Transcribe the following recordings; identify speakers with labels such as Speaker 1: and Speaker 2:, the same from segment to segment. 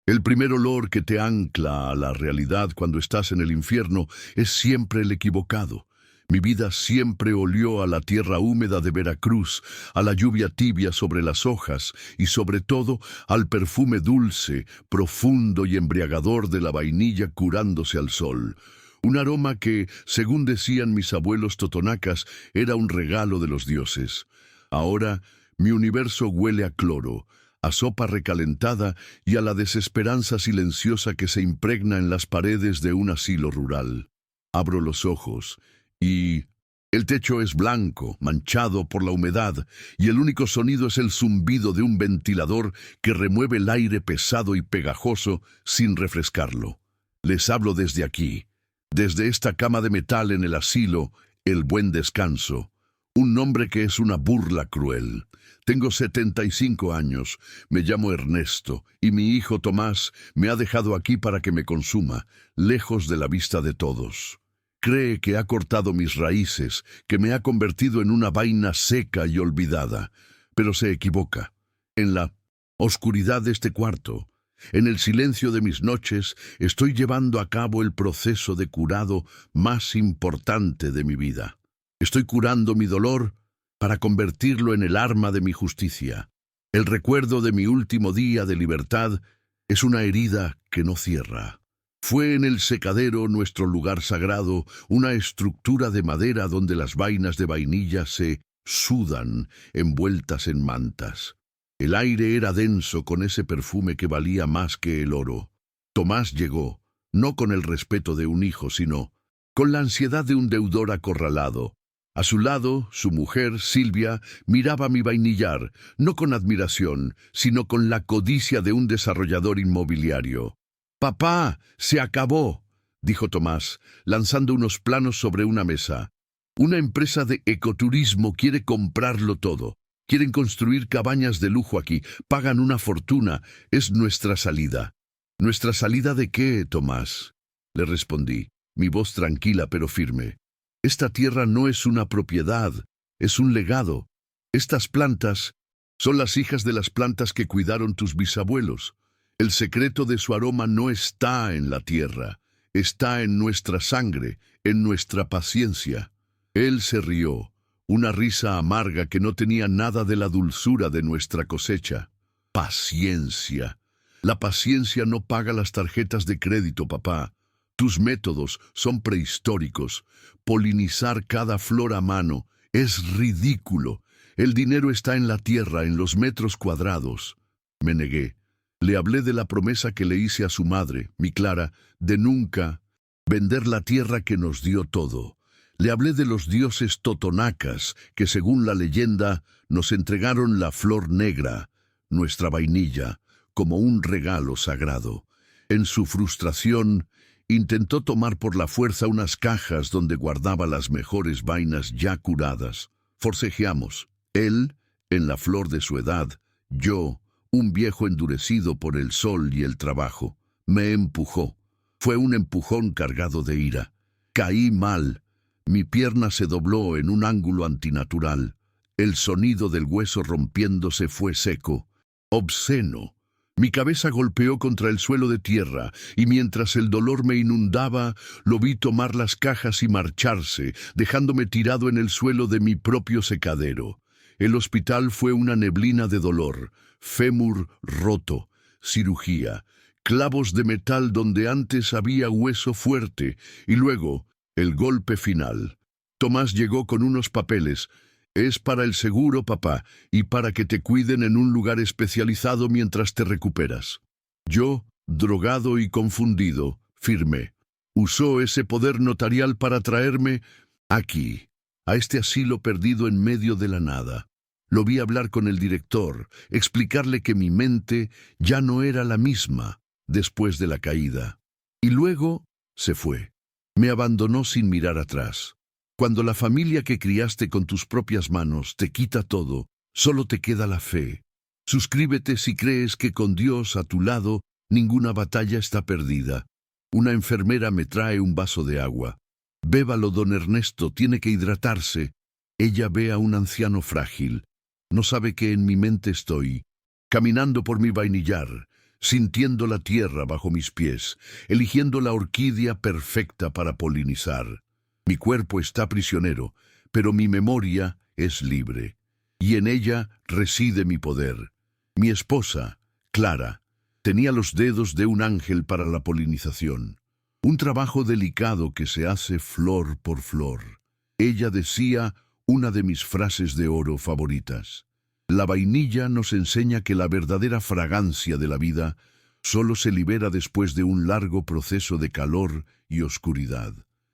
Speaker 1: El primer olor que te ancla a la realidad cuando estás en el infierno es siempre el equivocado. Mi vida siempre olió a la tierra húmeda de Veracruz, a la lluvia tibia sobre las hojas y sobre todo al perfume dulce, profundo y embriagador de la vainilla curándose al sol. Un aroma que, según decían mis abuelos totonacas, era un regalo de los dioses. Ahora, mi universo huele a cloro, a sopa recalentada y a la desesperanza silenciosa que se impregna en las paredes de un asilo rural. Abro los ojos y el techo es blanco, manchado por la humedad, y el único sonido es el zumbido de un ventilador que remueve el aire pesado y pegajoso sin refrescarlo. Les hablo desde aquí, desde esta cama de metal en el asilo, el Buen Descanso. Un nombre que es una burla cruel. Tengo 75 años, me llamo Ernesto, y mi hijo Tomás me ha dejado aquí para que me consuma, lejos de la vista de todos. Cree que ha cortado mis raíces, que me ha convertido en una vaina seca y olvidada, pero se equivoca. En la oscuridad de este cuarto, en el silencio de mis noches, estoy llevando a cabo el proceso de curado más importante de mi vida. Estoy curando mi dolor para convertirlo en el arma de mi justicia. El recuerdo de mi último día de libertad es una herida que no cierra. Fue en el secadero nuestro lugar sagrado, una estructura de madera donde las vainas de vainilla se sudan envueltas en mantas. El aire era denso con ese perfume que valía más que el oro. Tomás llegó, no con el respeto de un hijo, sino con la ansiedad de un deudor acorralado. A su lado, su mujer, Silvia, miraba mi vainillar, no con admiración, sino con la codicia de un desarrollador inmobiliario. «Papá, se acabó», dijo Tomás, lanzando unos planos sobre una mesa. «Una empresa de ecoturismo quiere comprarlo todo. Quieren construir cabañas de lujo aquí, pagan una fortuna. Es nuestra salida». «¿Nuestra salida de qué, Tomás?», le respondí, mi voz tranquila pero firme. «Esta tierra no es una propiedad, es un legado. Estas plantas son las hijas de las plantas que cuidaron tus bisabuelos. El secreto de su aroma no está en la tierra, está en nuestra sangre, en nuestra paciencia». Él se rió, una risa amarga que no tenía nada de la dulzura de nuestra cosecha. «Paciencia. La paciencia no paga las tarjetas de crédito, papá. Tus métodos son prehistóricos. Polinizar cada flor a mano es ridículo. El dinero está en la tierra, en los metros cuadrados». Me negué. Le hablé de la promesa que le hice a su madre, mi Clara, de nunca vender la tierra que nos dio todo. Le hablé de los dioses totonacas que, según la leyenda, nos entregaron la flor negra, nuestra vainilla, como un regalo sagrado. En su frustración, intentó tomar por la fuerza unas cajas donde guardaba las mejores vainas ya curadas. Forcejeamos. Él, en la flor de su edad, yo, un viejo endurecido por el sol y el trabajo. Me empujó. Fue un empujón cargado de ira. Caí mal. Mi pierna se dobló en un ángulo antinatural. El sonido del hueso rompiéndose fue seco, obsceno. Mi cabeza golpeó contra el suelo de tierra, y mientras el dolor me inundaba, lo vi tomar las cajas y marcharse, dejándome tirado en el suelo de mi propio secadero. El hospital fue una neblina de dolor, fémur roto, cirugía, clavos de metal donde antes había hueso fuerte, y luego el golpe final. Tomás llegó con unos papeles. «Es para el seguro, papá, y para que te cuiden en un lugar especializado mientras te recuperas». Yo, drogado y confundido, firmé. Usó ese poder notarial para traerme aquí, a este asilo perdido en medio de la nada. Lo vi hablar con el director, explicarle que mi mente ya no era la misma después de la caída. Y luego se fue. Me abandonó sin mirar atrás. Cuando la familia que criaste con tus propias manos te quita todo, solo te queda la fe. Suscríbete si crees que con Dios a tu lado ninguna batalla está perdida. Una enfermera me trae un vaso de agua. «Bébalo, don Ernesto, tiene que hidratarse». Ella ve a un anciano frágil. No sabe que en mi mente estoy, caminando por mi vainillar, sintiendo la tierra bajo mis pies, eligiendo la orquídea perfecta para polinizar. Mi cuerpo está prisionero, pero mi memoria es libre, y en ella reside mi poder. Mi esposa, Clara, tenía los dedos de un ángel para la polinización, un trabajo delicado que se hace flor por flor. Ella decía una de mis frases de oro favoritas: la vainilla nos enseña que la verdadera fragancia de la vida solo se libera después de un largo proceso de calor y oscuridad.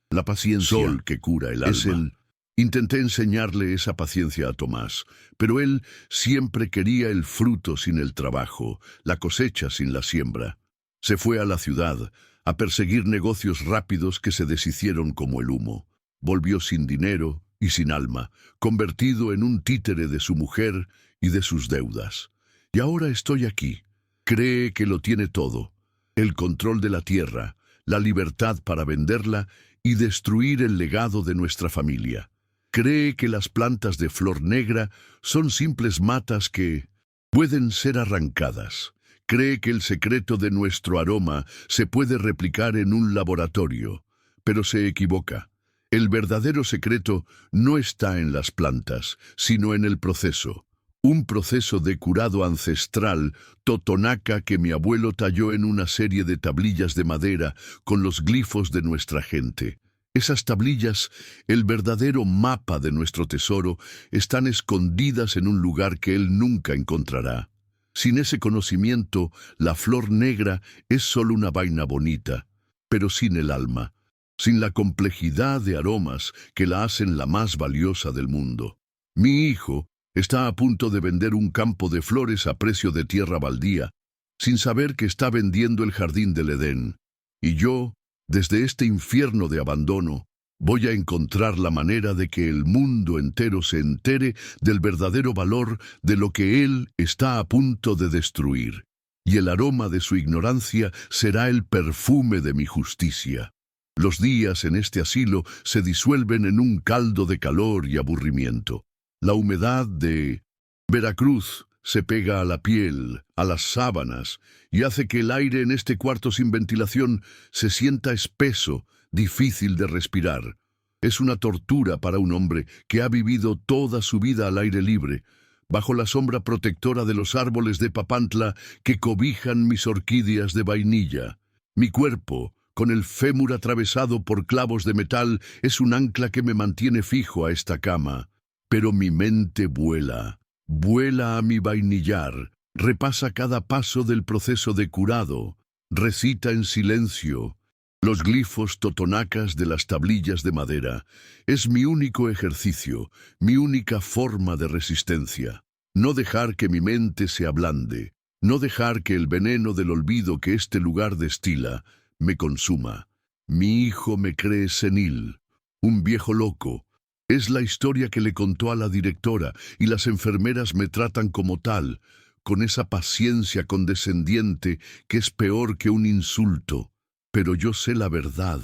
Speaker 1: La paciencia, sol que cura el alma, es el... Intenté enseñarle esa paciencia a Tomás, pero él siempre quería el fruto sin el trabajo, la cosecha sin la siembra. Se fue a la ciudad a perseguir negocios rápidos que se deshicieron como el humo. Volvió sin dinero y sin alma, convertido en un títere de su mujer y de sus deudas. Y ahora estoy aquí. Cree que lo tiene todo: el control de la tierra, la libertad para venderla y destruir el legado de nuestra familia. Cree que las plantas de flor negra son simples matas que pueden ser arrancadas. Cree que el secreto de nuestro aroma se puede replicar en un laboratorio, pero se equivoca. El verdadero secreto no está en las plantas, sino en el proceso. Un proceso de curado ancestral, totonaca, que mi abuelo talló en una serie de tablillas de madera con los glifos de nuestra gente. Esas tablillas, el verdadero mapa de nuestro tesoro, están escondidas en un lugar que él nunca encontrará. Sin ese conocimiento, la flor negra es solo una vaina bonita, pero sin el alma, sin la complejidad de aromas que la hacen la más valiosa del mundo. Mi hijo está a punto de vender un campo de flores a precio de tierra baldía, sin saber que está vendiendo el jardín del Edén. Y yo, desde este infierno de abandono, voy a encontrar la manera de que el mundo entero se entere del verdadero valor de lo que él está a punto de destruir. Y el aroma de su ignorancia será el perfume de mi justicia. Los días en este asilo se disuelven en un caldo de calor y aburrimiento. La humedad de Veracruz se pega a la piel, a las sábanas, y hace que el aire en este cuarto sin ventilación se sienta espeso, difícil de respirar. Es una tortura para un hombre que ha vivido toda su vida al aire libre, bajo la sombra protectora de los árboles de Papantla que cobijan mis orquídeas de vainilla. Mi cuerpo, con el fémur atravesado por clavos de metal, es un ancla que me mantiene fijo a esta cama. Pero mi mente vuela. Vuela a mi vainillar, repasa cada paso del proceso de curado, recita en silencio los glifos totonacas de las tablillas de madera. Es mi único ejercicio, mi única forma de resistencia. No dejar que mi mente se ablande, no dejar que el veneno del olvido que este lugar destila me consuma. Mi hijo me cree senil, un viejo loco. Es la historia que le contó a la directora, y las enfermeras me tratan como tal, con esa paciencia condescendiente que es peor que un insulto. Pero yo sé la verdad,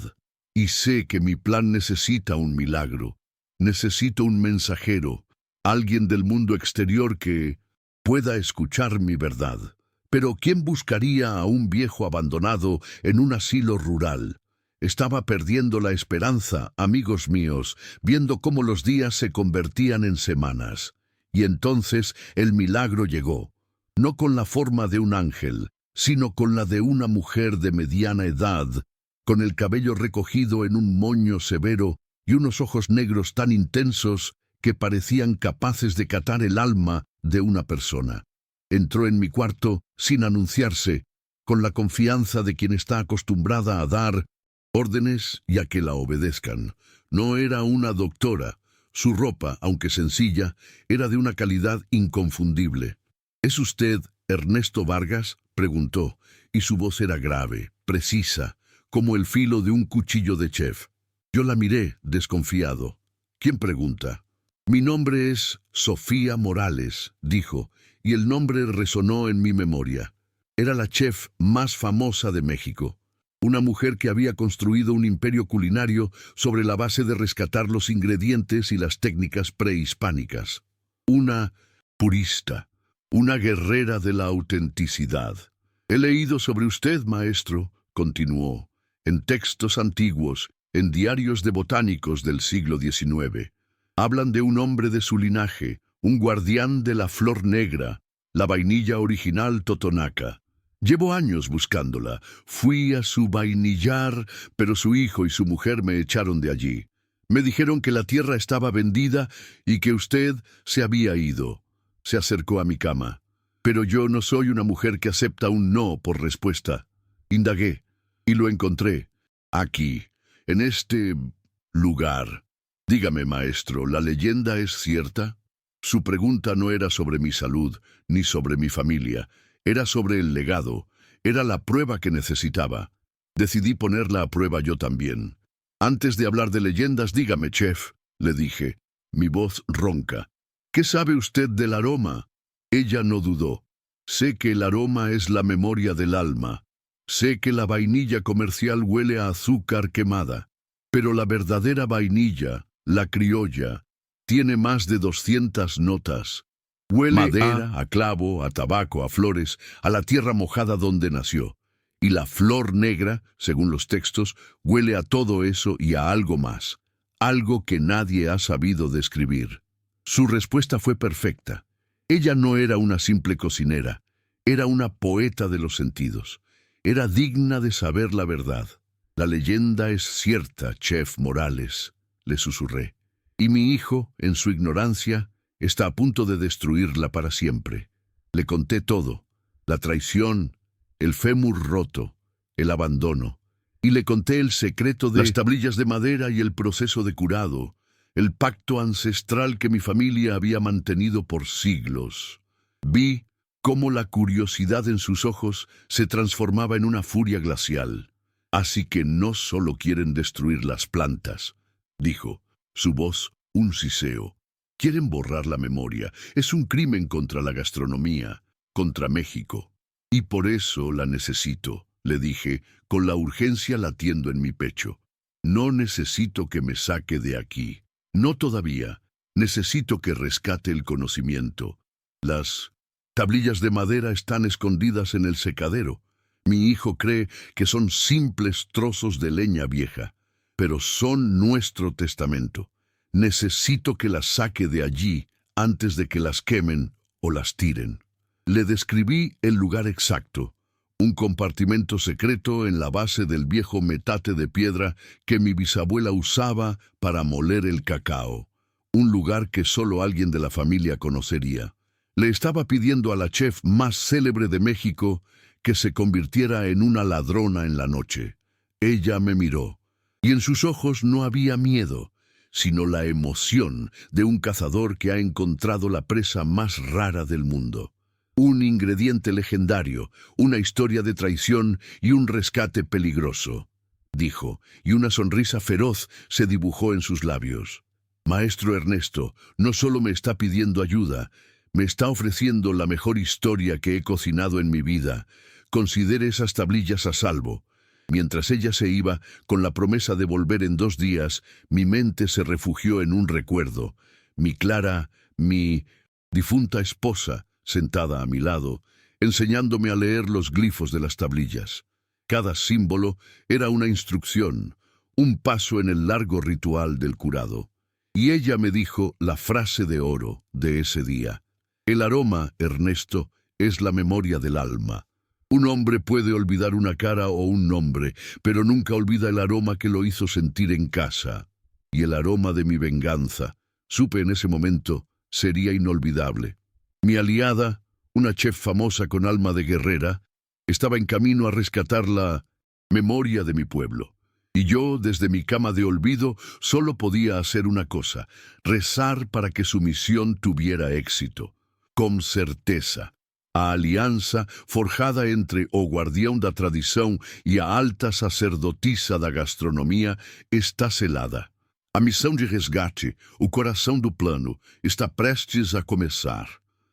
Speaker 1: y sé que mi plan necesita un milagro. Necesito un mensajero, alguien del mundo exterior que pueda escuchar mi verdad. Pero ¿quién buscaría a un viejo abandonado en un asilo rural? Estaba perdiendo la esperanza, amigos míos, viendo cómo los días se convertían en semanas. Y entonces el milagro llegó, no con la forma de un ángel, sino con la de una mujer de mediana edad, con el cabello recogido en un moño severo y unos ojos negros tan intensos que parecían capaces de catar el alma de una persona. Entró en mi cuarto sin anunciarse, con la confianza de quien está acostumbrada a dar órdenes y a que la obedezcan. No era una doctora. Su ropa, aunque sencilla, era de una calidad inconfundible. ¿Es usted Ernesto Vargas?, preguntó, y su voz era grave, precisa, como el filo de un cuchillo de chef. Yo la miré, desconfiado. ¿Quién pregunta? Mi nombre es Sofía Morales, dijo, y el nombre resonó en mi memoria. Era la chef más famosa de México. Una mujer que había construido un imperio culinario sobre la base de rescatar los ingredientes y las técnicas prehispánicas. Una purista, una guerrera de la autenticidad. He leído sobre usted, maestro, continuó, en textos antiguos, en diarios de botánicos del siglo XIX. Hablan de un hombre de su linaje, un guardián de la flor negra, la vainilla original totonaca. Llevo años buscándola. Fui a su vainillar, pero su hijo y su mujer me echaron de allí. Me dijeron que la tierra estaba vendida y que usted se había ido. Se acercó a mi cama. Pero yo no soy una mujer que acepta un no por respuesta. Indagué y lo encontré. Aquí, en este lugar. Dígame, maestro, ¿la leyenda es cierta? Su pregunta no era sobre mi salud, ni sobre mi familia. Era sobre el legado. Era la prueba que necesitaba. Decidí ponerla a prueba yo también. Antes de hablar de leyendas, dígame, chef, le dije, mi voz ronca. ¿Qué sabe usted del aroma? Ella no dudó. Sé que el aroma es la memoria del alma. Sé que la vainilla comercial huele a azúcar quemada. Pero la verdadera vainilla, la criolla, tiene más de 200 notas. Huele a madera, a clavo, a tabaco, a flores, a la tierra mojada donde nació. Y la flor negra, según los textos, huele a todo eso y a algo más. Algo que nadie ha sabido describir. Su respuesta fue perfecta. Ella no era una simple cocinera. Era una poeta de los sentidos. Era digna de saber la verdad. La leyenda es cierta, chef Morales, le susurré. Y mi hijo, en su ignorancia, está a punto de destruirla para siempre. Le conté todo, la traición, el fémur roto, el abandono, y le conté el secreto de las tablillas de madera y el proceso de curado, el pacto ancestral que mi familia había mantenido por siglos. Vi cómo la curiosidad en sus ojos se transformaba en una furia glacial. Así que no solo quieren destruir las plantas, dijo, su voz un siseo. Quieren borrar la memoria. Es un crimen contra la gastronomía, contra México. Y por eso la necesito, le dije, con la urgencia latiendo en mi pecho. No necesito que me saque de aquí. No todavía. Necesito que rescate el conocimiento. Las tablillas de madera están escondidas en el secadero. Mi hijo cree que son simples trozos de leña vieja, pero son nuestro testamento. Necesito que las saque de allí antes de que las quemen o las tiren. Le describí el lugar exacto, un compartimento secreto en la base del viejo metate de piedra que mi bisabuela usaba para moler el cacao, un lugar que solo alguien de la familia conocería. Le estaba pidiendo a la chef más célebre de México que se convirtiera en una ladrona en la noche. Ella me miró, y en sus ojos no había miedo, sino la emoción de un cazador que ha encontrado la presa más rara del mundo. Un ingrediente legendario, una historia de traición y un rescate peligroso, dijo, y una sonrisa feroz se dibujó en sus labios. Maestro Ernesto, no solo me está pidiendo ayuda, me está ofreciendo la mejor historia que he cocinado en mi vida. Considere esas tablillas a salvo. Mientras ella se iba, con la promesa de volver en 2 días, mi mente se refugió en un recuerdo. Mi Clara, mi difunta esposa, sentada a mi lado, enseñándome a leer los glifos de las tablillas. Cada símbolo era una instrucción, un paso en el largo ritual del curado. Y ella me dijo la frase de oro de ese día. El aroma, Ernesto, es la memoria del alma. Un hombre puede olvidar una cara o un nombre, pero nunca olvida el aroma que lo hizo sentir en casa. Y el aroma de mi venganza, supe en ese momento, sería inolvidable. Mi aliada, una chef famosa con alma de guerrera, estaba en camino a rescatar la memoria de mi pueblo. Y yo, desde mi cama de olvido, solo podía hacer una cosa, rezar para que su misión tuviera éxito. Com certeza. A aliança forjada entre o guardião da tradição e a alta sacerdotisa da gastronomia está selada. A missão de resgate, o coração do plano, está prestes a começar.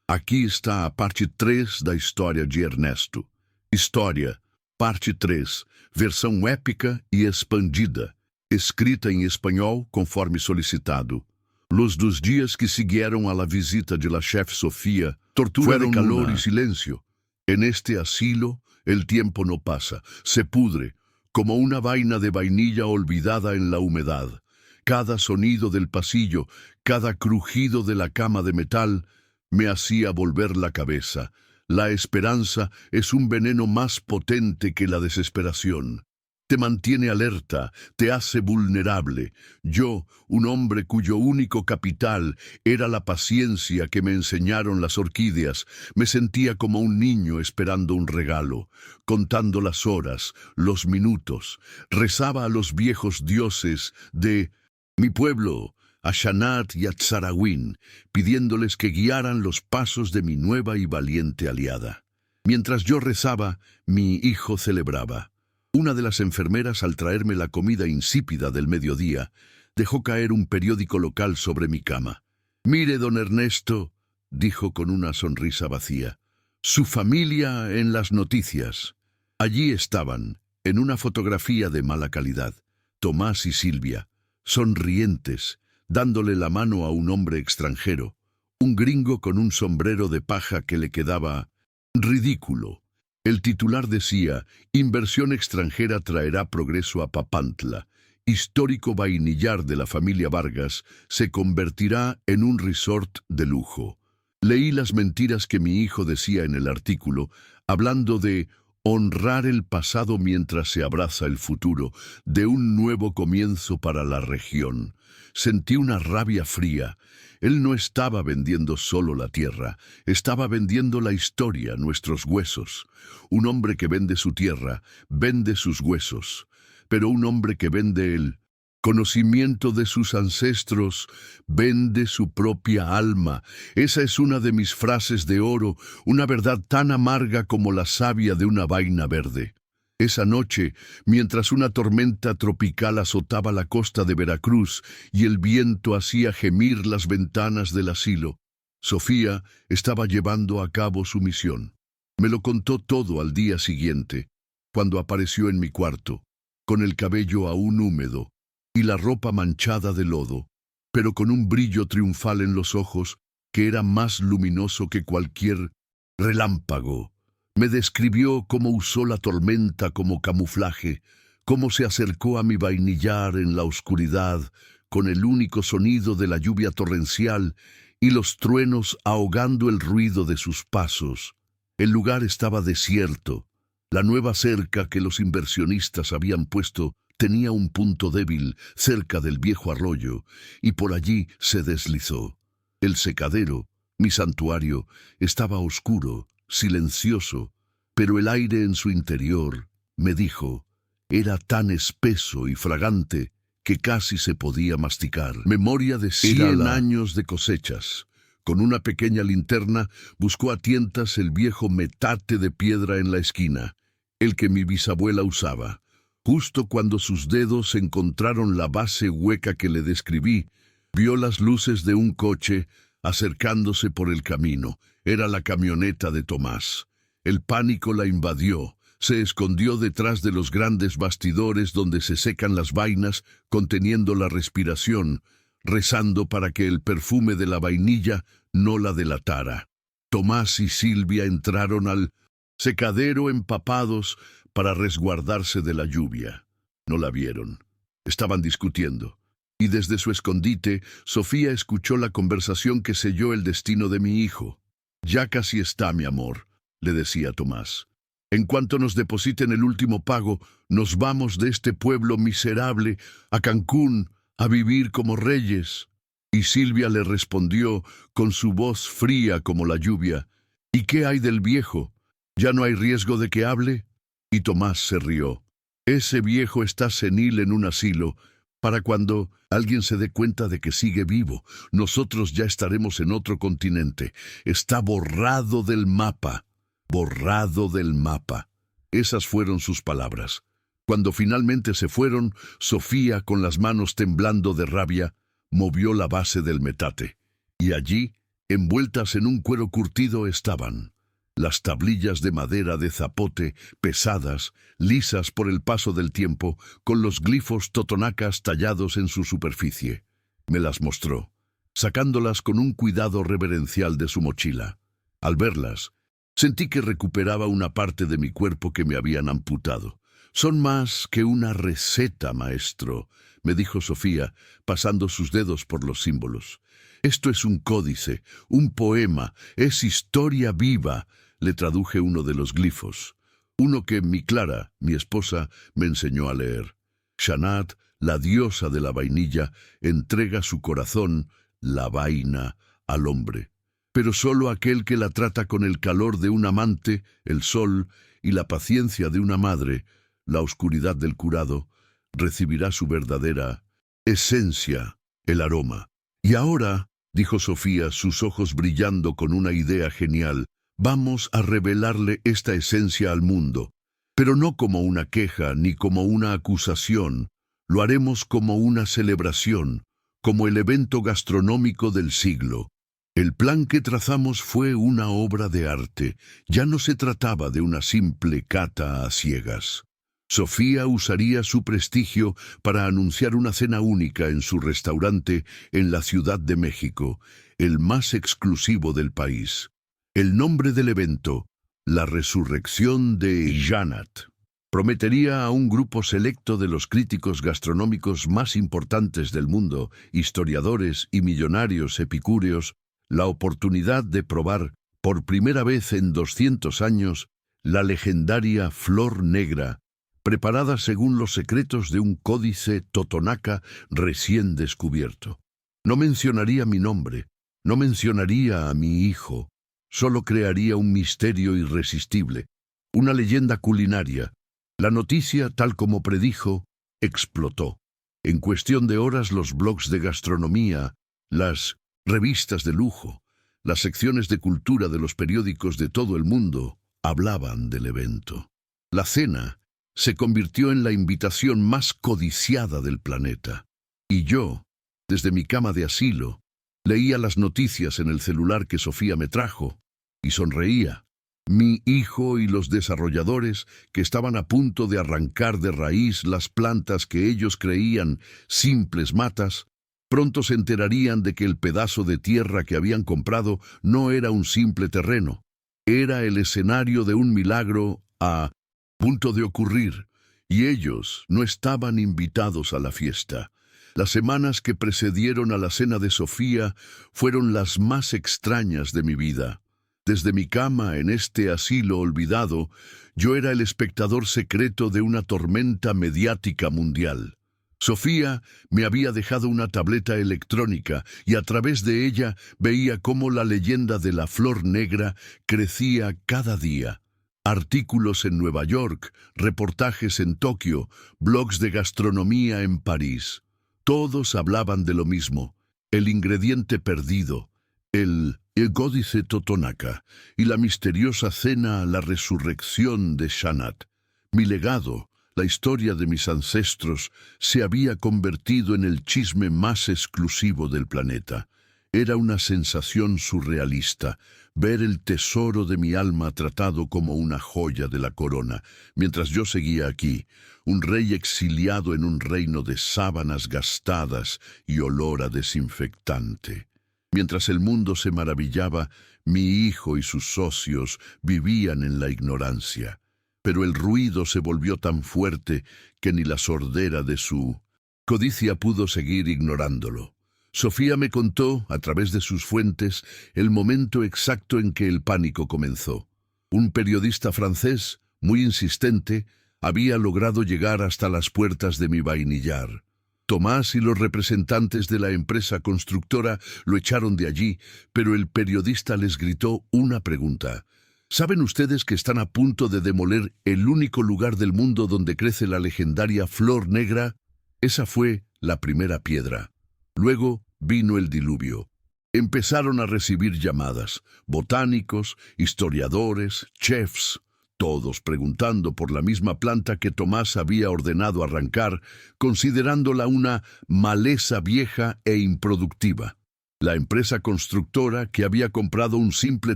Speaker 1: Aqui está a parte 3 da história de Ernesto. História, parte 3, versão épica e expandida, escrita em espanhol conforme solicitado. Los dos dias que siguieron a la visita de la chef Sofía, tortura de calor y silencio. En este asilo, El tiempo no pasa, se pudre, como una vaina de vainilla olvidada en la humedad. Cada sonido del pasillo, cada crujido de la cama de metal, me hacía volver la cabeza. La esperanza es un veneno más potente que la desesperación. Te mantiene alerta, te hace vulnerable. Yo, un hombre cuyo único capital era la paciencia que me enseñaron las orquídeas, me sentía como un niño esperando un regalo, contando las horas, los minutos. Rezaba a los viejos dioses de mi pueblo, a Shanat y a Tzarahuín, pidiéndoles que guiaran los pasos de mi nueva y valiente aliada. Mientras yo rezaba, mi hijo celebraba. Una de las enfermeras, al traerme la comida insípida del mediodía, dejó caer un periódico local sobre mi cama. «Mire, don Ernesto», dijo con una sonrisa vacía, «su familia en las noticias». Allí estaban, en una fotografía de mala calidad, Tomás y Silvia, sonrientes, dándole la mano a un hombre extranjero, un gringo con un sombrero de paja que le quedaba ridículo. El titular decía: «Inversión extranjera traerá progreso a Papantla. Histórico vainillar de la familia Vargas se convertirá en un resort de lujo». Leí las mentiras que mi hijo decía en el artículo, hablando de honrar el pasado mientras se abraza el futuro, de un nuevo comienzo para la región. Sentí una rabia fría. Él no estaba vendiendo solo la tierra, estaba vendiendo la historia, nuestros huesos. Un hombre que vende su tierra, vende sus huesos. Pero un hombre que vende el conocimiento de sus ancestros, vende su propia alma. Esa es una de mis frases de oro, una verdad tan amarga como la savia de una vaina verde. Esa noche, mientras una tormenta tropical azotaba la costa de Veracruz y el viento hacía gemir las ventanas del asilo, Sofía estaba llevando a cabo su misión. Me lo contó todo al día siguiente, cuando apareció en mi cuarto, con el cabello aún húmedo y la ropa manchada de lodo, pero con un brillo triunfal en los ojos que era más luminoso que cualquier relámpago. Me describió cómo usó la tormenta como camuflaje, cómo se acercó a mi vainillar en la oscuridad, con el único sonido de la lluvia torrencial y los truenos ahogando el ruido de sus pasos. El lugar estaba desierto. La nueva cerca que los inversionistas habían puesto tenía un punto débil cerca del viejo arroyo, y por allí se deslizó. El secadero, mi santuario, estaba oscuro, silencioso, pero el aire en su interior, me dijo, era tan espeso y fragante que casi se podía masticar. Memoria de 100 años de cosechas. Con una pequeña linterna buscó a tientas el viejo metate de piedra en la esquina, el que mi bisabuela usaba. Justo cuando sus dedos encontraron la base hueca que le describí, vio las luces de un coche acercándose por el camino. Era la camioneta de Tomás. El pánico la invadió. Se escondió detrás de los grandes bastidores donde se secan las vainas, conteniendo la respiración, rezando para que el perfume de la vainilla no la delatara. Tomás y Silvia entraron al secadero empapados para resguardarse de la lluvia. No la vieron. Estaban discutiendo. Y desde su escondite, Sofía escuchó la conversación que selló el destino de mi hijo. «Ya casi está, mi amor», le decía Tomás. «En cuanto nos depositen el último pago, nos vamos de este pueblo miserable a Cancún a vivir como reyes». Y Silvia le respondió con su voz fría como la lluvia: «¿Y qué hay del viejo? ¿Ya no hay riesgo de que hable?» Y Tomás se rió. «Ese viejo está senil en un asilo. Para cuando alguien se dé cuenta de que sigue vivo, nosotros ya estaremos en otro continente. Está borrado del mapa. Borrado del mapa». Esas fueron sus palabras. Cuando finalmente se fueron, Sofía, con las manos temblando de rabia, movió la base del metate. Y allí, envueltas en un cuero curtido, estaban las tablillas de madera de zapote, pesadas, lisas por el paso del tiempo, con los glifos totonacas tallados en su superficie. Me las mostró, sacándolas con un cuidado reverencial de su mochila. Al verlas, Sentí que recuperaba una parte de mi cuerpo que me habían amputado. «Son más que una receta, maestro», me dijo Sofía, pasando sus dedos por los símbolos. «Esto es un códice, un poema, es historia viva», le traduje uno de los glifos. Uno que mi Clara, mi esposa, me enseñó a leer. Shanat, la diosa de la vainilla, entrega su corazón, la vaina, al hombre. Pero solo aquel que la trata con el calor de un amante, el sol, y la paciencia de una madre, la oscuridad del curado, recibirá su verdadera esencia, el aroma. Y ahora, dijo Sofía, sus ojos brillando con una idea genial, vamos a revelarle esta esencia al mundo, pero no como una queja ni como una acusación, lo haremos como una celebración, como el evento gastronómico del siglo. El plan que trazamos fue una obra de arte, ya no se trataba de una simple cata a ciegas. Sofía usaría su prestigio para anunciar una cena única en su restaurante en la Ciudad de México, el más exclusivo del país. El nombre del evento, la resurrección de Shanat, prometería a un grupo selecto de los críticos gastronómicos más importantes del mundo, historiadores y millonarios epicúreos, la oportunidad de probar, por primera vez en 200 años, la legendaria flor negra, preparada según los secretos de un códice totonaca recién descubierto. No mencionaría mi nombre, no mencionaría a mi hijo, solo crearía un misterio irresistible, una leyenda culinaria. La noticia, tal como predijo, explotó. En cuestión de horas los blogs de gastronomía, las revistas de lujo, las secciones de cultura de los periódicos de todo el mundo hablaban del evento. La cena se convirtió en la invitación más codiciada del planeta. Y yo, desde mi cama de asilo, leía las noticias en el celular que Sofía me trajo y sonreía. Mi hijo y los desarrolladores, que estaban a punto de arrancar de raíz las plantas que ellos creían simples matas, pronto se enterarían de que el pedazo de tierra que habían comprado no era un simple terreno, era el escenario de un milagro a punto de ocurrir, y ellos no estaban invitados a la fiesta. Las semanas que precedieron a la cena de Sofía fueron las más extrañas de mi vida. Desde mi cama en este asilo olvidado, yo era el espectador secreto de una tormenta mediática mundial. Sofía me había dejado una tableta electrónica y a través de ella veía cómo la leyenda de la flor negra crecía cada día. Artículos en Nueva York, reportajes en Tokio, blogs de gastronomía en París. Todos hablaban de lo mismo, el ingrediente perdido, el códice totonaca y la misteriosa cena, la resurrección de Shanat. Mi legado, la historia de mis ancestros, se había convertido en el chisme más exclusivo del planeta. Era una sensación surrealista, ver el tesoro de mi alma tratado como una joya de la corona, mientras yo seguía aquí, un rey exiliado en un reino de sábanas gastadas y olor a desinfectante. Mientras el mundo se maravillaba, mi hijo y sus socios vivían en la ignorancia. Pero el ruido se volvió tan fuerte que ni la sordera de su codicia pudo seguir ignorándolo. Sofía me contó, a través de sus fuentes, el momento exacto en que el pánico comenzó. Un periodista francés, muy insistente, había logrado llegar hasta las puertas de mi vainillar. Tomás y los representantes de la empresa constructora lo echaron de allí, pero el periodista les gritó una pregunta. ¿Saben ustedes que están a punto de demoler el único lugar del mundo donde crece la legendaria flor negra? Esa fue la primera piedra. Luego vino el diluvio. Empezaron a recibir llamadas, botánicos, historiadores, chefs, todos preguntando por la misma planta que Tomás había ordenado arrancar, considerándola una maleza vieja e improductiva. La empresa constructora, que había comprado un simple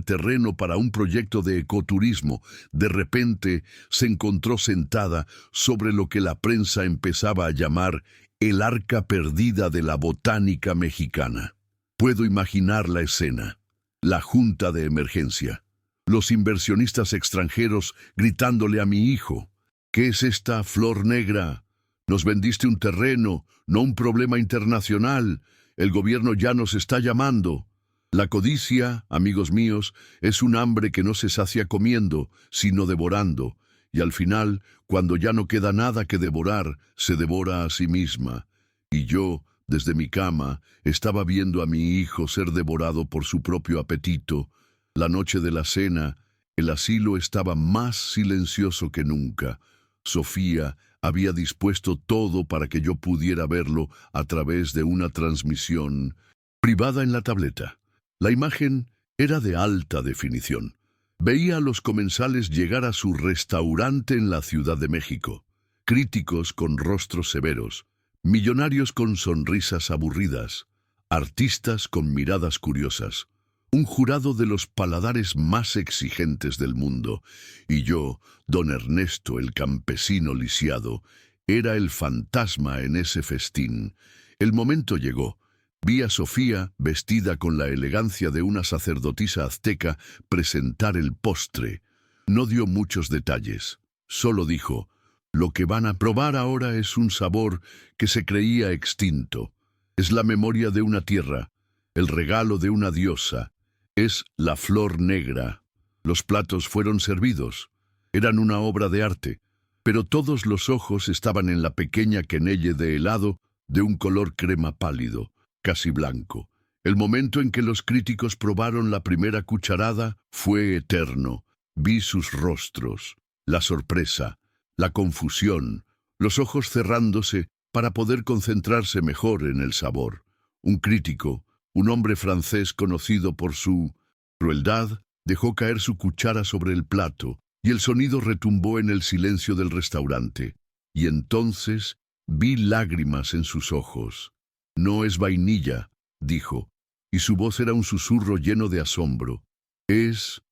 Speaker 1: terreno para un proyecto de ecoturismo, de repente se encontró sentada sobre lo que la prensa empezaba a llamar el arca perdida de la botánica mexicana. Puedo imaginar la escena. La junta de emergencia. Los inversionistas extranjeros gritándole a mi hijo: ¿qué es esta flor negra? Nos vendiste un terreno, no un problema internacional. El gobierno ya nos está llamando. La codicia, amigos míos, es un hambre que no se sacia comiendo, sino devorando, y al final, cuando ya no queda nada que devorar, se devora a sí misma. Y yo, desde mi cama, estaba viendo a mi hijo ser devorado por su propio apetito. La noche de la cena, el asilo estaba más silencioso que nunca. Sofía había dispuesto todo para que yo pudiera verlo a través de una transmisión privada en la tableta. La imagen era de alta definición. Veía a los comensales llegar a su restaurante en la Ciudad de México, críticos con rostros severos, millonarios con sonrisas aburridas, artistas con miradas curiosas, un jurado de los paladares más exigentes del mundo, y yo, don Ernesto, el campesino lisiado, era el fantasma en ese festín. El momento llegó. Vi a Sofía, vestida con la elegancia de una sacerdotisa azteca, presentar el postre. No dio muchos detalles. Solo dijo: lo que van a probar ahora es un sabor que se creía extinto. Es la memoria de una tierra, el regalo de una diosa. Es la flor negra. Los platos fueron servidos. Eran una obra de arte, pero todos los ojos estaban en la pequeña quenelle de helado de un color crema pálido, casi blanco. El momento en que los críticos probaron la primera cucharada fue eterno. Vi sus rostros, la sorpresa, la confusión, los ojos cerrándose para poder concentrarse mejor en el sabor. Un crítico, un hombre francés conocido por su crueldad, dejó caer su cuchara sobre el plato, y el sonido retumbó en el silencio del restaurante. Y entonces vi lágrimas en sus ojos. No es vainilla, dijo, y su voz era un susurro lleno de asombro. Es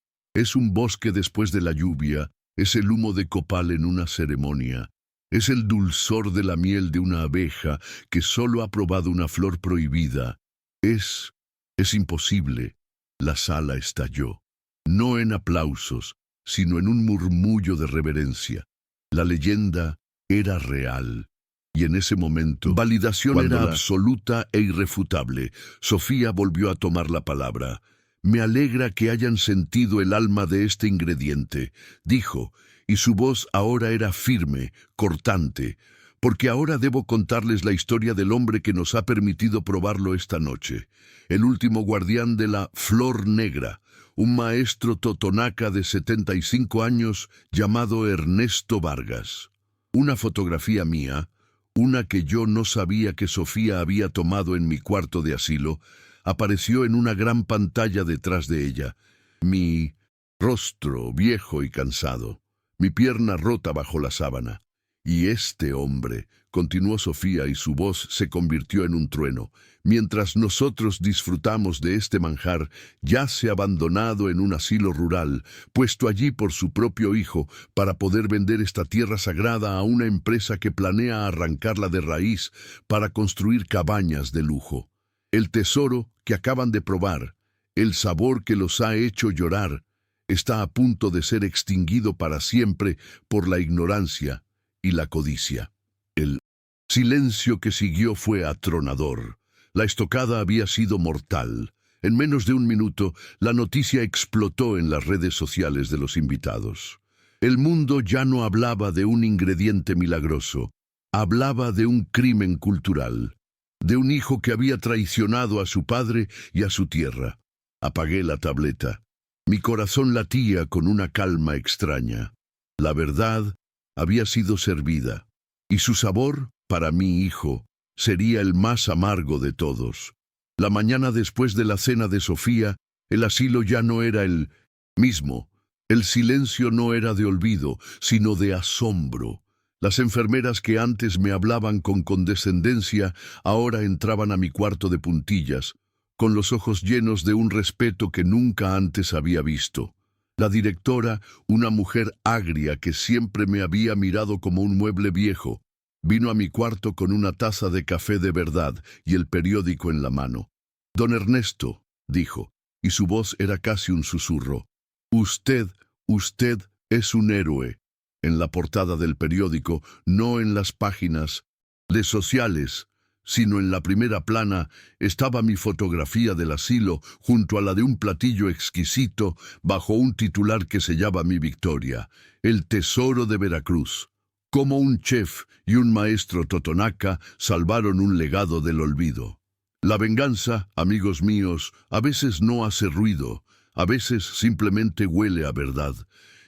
Speaker 1: un bosque después de la lluvia, es el humo de copal en una ceremonia, es el dulzor de la miel de una abeja que solo ha probado una flor prohibida. Es imposible. La sala estalló, no en aplausos, sino en un murmullo de reverencia. La leyenda era real. Y en ese momento, validación era absoluta e irrefutable. Sofía volvió a tomar la palabra. Me alegra que hayan sentido el alma de este ingrediente, dijo, y su voz ahora era firme, cortante, porque ahora debo contarles la historia del hombre que nos ha permitido probarlo esta noche, el último guardián de la flor negra, un maestro totonaca de 75 años llamado Ernesto Vargas. Una fotografía mía, una que yo no sabía que Sofía había tomado en mi cuarto de asilo, apareció en una gran pantalla detrás de ella. Mi rostro viejo y cansado, mi pierna rota bajo la sábana. Y este hombre, continuó Sofía y su voz se convirtió en un trueno, mientras nosotros disfrutamos de este manjar, yace abandonado en un asilo rural, puesto allí por su propio hijo para poder vender esta tierra sagrada a una empresa que planea arrancarla de raíz para construir cabañas de lujo. El tesoro que acaban de probar, el sabor que los ha hecho llorar, está a punto de ser extinguido para siempre por la ignorancia y la codicia. El silencio que siguió fue atronador. La estocada había sido mortal. En menos de un minuto, la noticia explotó en las redes sociales de los invitados. El mundo ya no hablaba de un ingrediente milagroso, hablaba de un crimen cultural, de un hijo que había traicionado a su padre y a su tierra. Apagué la tableta. Mi corazón latía con una calma extraña. La verdad había sido servida, y su sabor, para mi hijo, sería el más amargo de todos. La mañana después de la cena de Sofía, el asilo ya no era el mismo. El silencio no era de olvido, sino de asombro. Las enfermeras que antes me hablaban con condescendencia, ahora entraban a mi cuarto de puntillas, con los ojos llenos de un respeto que nunca antes había visto. La directora, una mujer agria que siempre me había mirado como un mueble viejo, vino a mi cuarto con una taza de café de verdad y el periódico en la mano. «Don Ernesto», dijo, y su voz era casi un susurro, Usted, usted es un héroe. En la portada del periódico, no en las páginas de sociales, sino en la primera plana, estaba mi fotografía del asilo junto a la de un platillo exquisito bajo un titular que sellaba mi victoria, el tesoro de Veracruz. Cómo un chef y un maestro totonaca salvaron un legado del olvido. La venganza, amigos míos, a veces no hace ruido, a veces simplemente huele a verdad.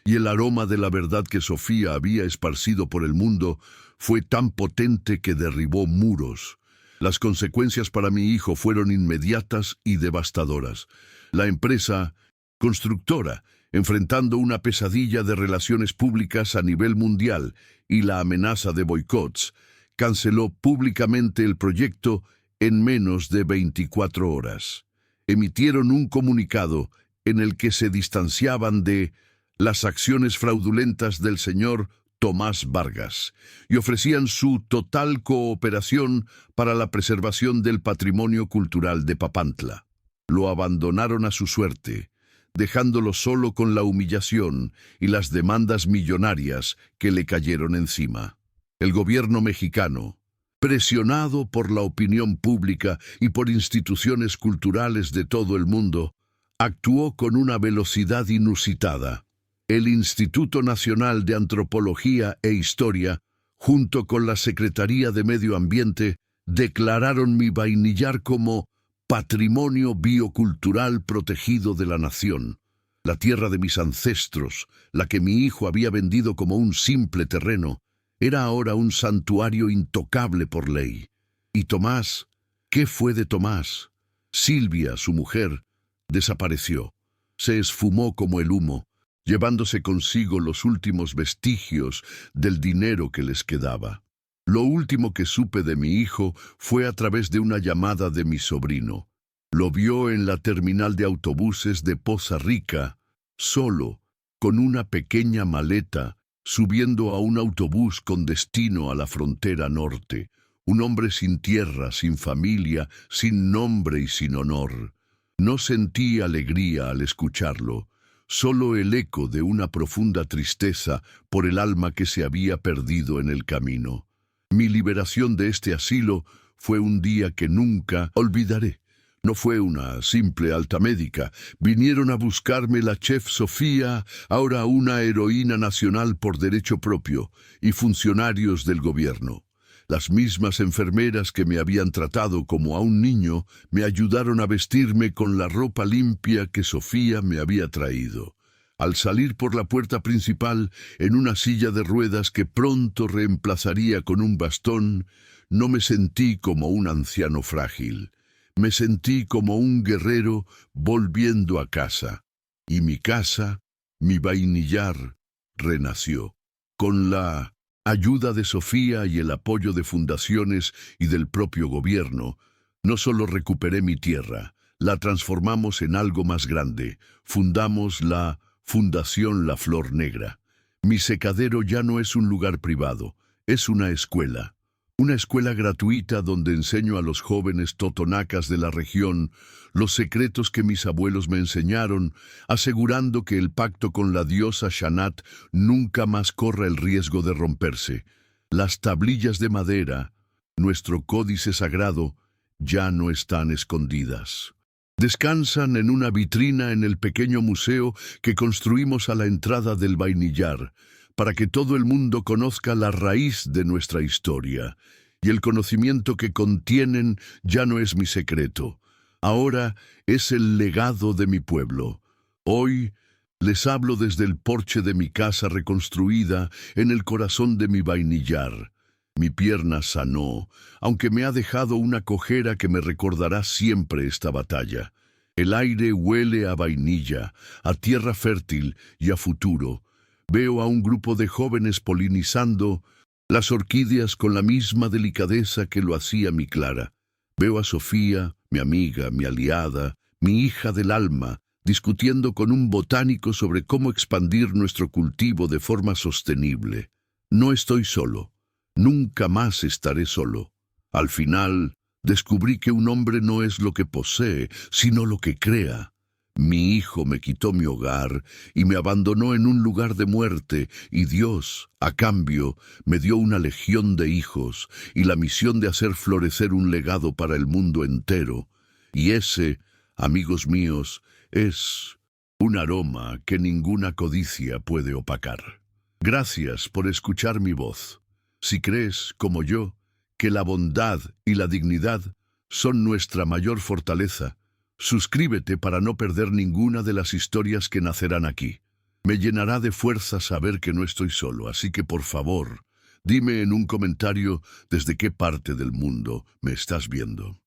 Speaker 1: Y el aroma de la verdad que Sofía había esparcido por el mundo fue tan potente que derribó muros. Las consecuencias para mi hijo fueron inmediatas y devastadoras. La empresa constructora, enfrentando una pesadilla de relaciones públicas a nivel mundial y la amenaza de boicots, canceló públicamente el proyecto en menos de 24 horas. Emitieron un comunicado en el que se distanciaban de las acciones fraudulentas del señor Tomás Vargas y ofrecían su total cooperación para la preservación del patrimonio cultural de Papantla. Lo abandonaron a su suerte, dejándolo solo con la humillación y las demandas millonarias que le cayeron encima. El gobierno mexicano, presionado por la opinión pública y por instituciones culturales de todo el mundo, actuó con una velocidad inusitada. El Instituto Nacional de Antropología e Historia, junto con la Secretaría de Medio Ambiente, declararon mi vainillar como Patrimonio Biocultural Protegido de la Nación. La tierra de mis ancestros, la que mi hijo había vendido como un simple terreno, era ahora un santuario intocable por ley. ¿Y Tomás? ¿Qué fue de Tomás? Silvia, su mujer, desapareció. Se esfumó como el humo, llevándose consigo los últimos vestigios del dinero que les quedaba. Lo último que supe de mi hijo fue a través de una llamada de mi sobrino. Lo vio en la terminal de autobuses de Poza Rica, solo, con una pequeña maleta, subiendo a un autobús con destino a la frontera norte. Un hombre sin tierra, sin familia, sin nombre y sin honor. No sentí alegría al escucharlo, solo el eco de una profunda tristeza por el alma que se había perdido en el camino. Mi liberación de este asilo fue un día que nunca olvidaré. No fue una simple alta médica. Vinieron a buscarme la chef Sofía, ahora una heroína nacional por derecho propio, y funcionarios del gobierno. Las mismas enfermeras que me habían tratado como a un niño me ayudaron a vestirme con la ropa limpia que Sofía me había traído. Al salir por la puerta principal, en una silla de ruedas que pronto reemplazaría con un bastón, no me sentí como un anciano frágil. Me sentí como un guerrero volviendo a casa. Y mi casa, mi vainillar, renació. Con la ayuda de Sofía y el apoyo de fundaciones y del propio gobierno, no solo recuperé mi tierra, la transformamos en algo más grande. Fundamos la Fundación La Flor Negra. Mi secadero ya no es un lugar privado, es una escuela. Una escuela gratuita donde enseño a los jóvenes totonacas de la región los secretos que mis abuelos me enseñaron, asegurando que el pacto con la diosa Shanat nunca más corra el riesgo de romperse. Las tablillas de madera, nuestro códice sagrado, ya no están escondidas. Descansan en una vitrina en el pequeño museo que construimos a la entrada del vainillar, para que todo el mundo conozca la raíz de nuestra historia. Y el conocimiento que contienen ya no es mi secreto. Ahora es el legado de mi pueblo. Hoy les hablo desde el porche de mi casa reconstruida en el corazón de mi vainillar. Mi pierna sanó, aunque me ha dejado una cojera que me recordará siempre esta batalla. El aire huele a vainilla, a tierra fértil y a futuro. Veo a un grupo de jóvenes polinizando las orquídeas con la misma delicadeza que lo hacía mi Clara. Veo a Sofía, mi amiga, mi aliada, mi hija del alma, discutiendo con un botánico sobre cómo expandir nuestro cultivo de forma sostenible. No estoy solo. Nunca más estaré solo. Al final, descubrí que un hombre no es lo que posee, sino lo que crea. Mi hijo me quitó mi hogar y me abandonó en un lugar de muerte, y Dios, a cambio, me dio una legión de hijos y la misión de hacer florecer un legado para el mundo entero. Y ese, amigos míos, es un aroma que ninguna codicia puede opacar. Gracias por escuchar mi voz. Si crees, como yo, que la bondad y la dignidad son nuestra mayor fortaleza, suscríbete para no perder ninguna de las historias que nacerán aquí. Me llenará de fuerza saber que no estoy solo, así que por favor, dime en un comentario desde qué parte del mundo me estás viendo.